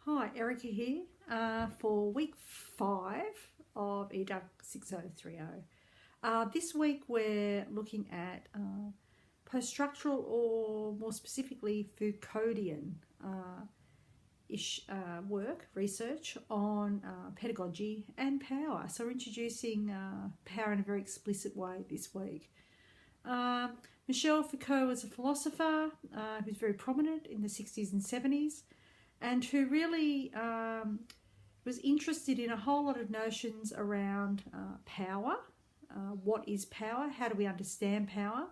Hi, Erica here for week 5 of Educ6030. This week we're looking at post-structural, or more specifically Foucauldian work, research on pedagogy and power. So we're introducing power in a very explicit way this week. Michel Foucault was a philosopher who's very prominent in the 60s and 70s, and who really was interested in a whole lot of notions around power. What is power? How do we understand power?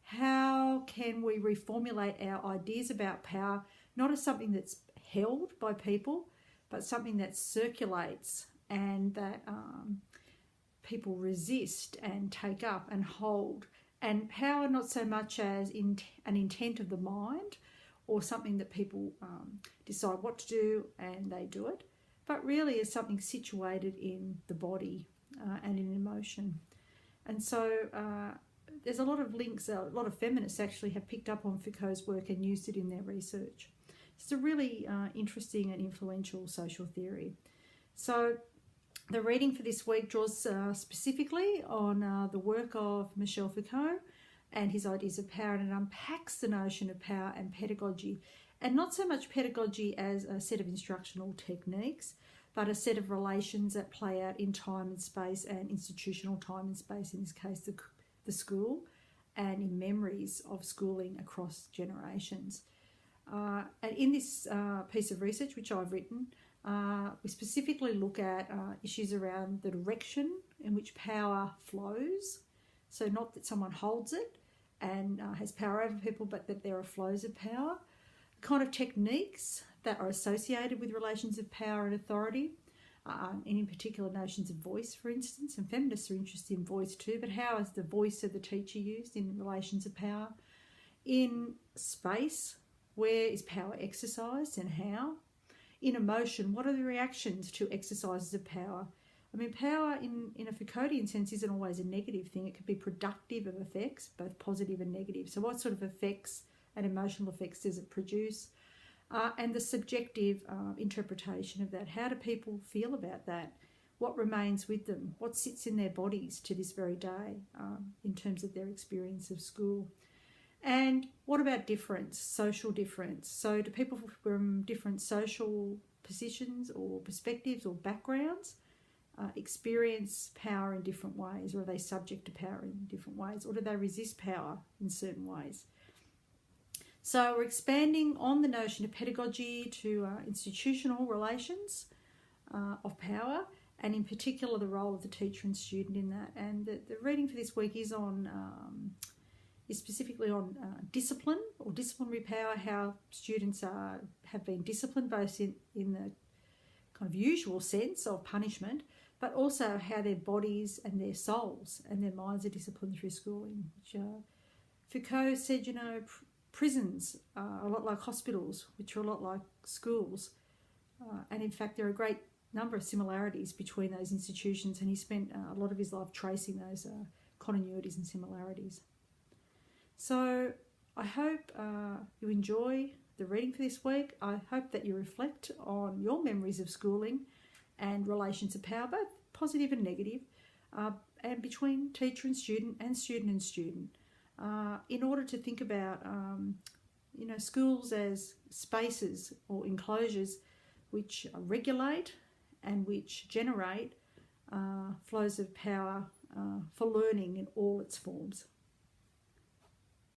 How can we reformulate our ideas about power, not as something that's held by people, but something that circulates and that people resist and take up and hold. And power not so much as an intent of the mind, or something that people decide what to do and they do it, but really is something situated in the body and in emotion. And so there's a lot of links, a lot of feminists actually have picked up on Foucault's work and used it in their research. It's a really interesting and influential social theory. So the reading for this week draws specifically on the work of Michel Foucault and his ideas of power, and it unpacks the notion of power and pedagogy, and not so much pedagogy as a set of instructional techniques, but a set of relations that play out in time and space, and institutional time and space, in this case the school, and in memories of schooling across generations. And in this piece of research which I've written, we specifically look at issues around the direction in which power flows. So not that someone holds it and has power over people, but that there are flows of power. The kind of techniques that are associated with relations of power and authority, and in particular notions of voice, for instance, and feminists are interested in voice too, but how is the voice of the teacher used in relations of power? In space, where is power exercised and how? In emotion, what are the reactions to exercises of power? I mean, power in a Foucauldian sense isn't always a negative thing. It could be productive of effects, both positive and negative. So what sort of effects and emotional effects does it produce? And the subjective interpretation of that. How do people feel about that? What remains with them? What sits in their bodies to this very day in terms of their experience of school? And what about difference, social difference? So do people from different social positions or perspectives or backgrounds experience power in different ways, or are they subject to power in different ways, or do they resist power in certain ways? So we're expanding on the notion of pedagogy to institutional relations of power, and in particular the role of the teacher and student in that. And the reading for this week is on is specifically on discipline or disciplinary power, how students have been disciplined, both in the kind of usual sense of punishment, but also how their bodies and their souls and their minds are disciplined through schooling. Which, Foucault said, prisons are a lot like hospitals, which are a lot like schools. And in fact, there are a great number of similarities between those institutions, and he spent a lot of his life tracing those continuities and similarities. So I hope you enjoy the reading for this week. I hope that you reflect on your memories of schooling and relations of power, both positive and negative, and between teacher and student and student and student, in order to think about schools as spaces or enclosures which regulate and which generate flows of power for learning in all its forms.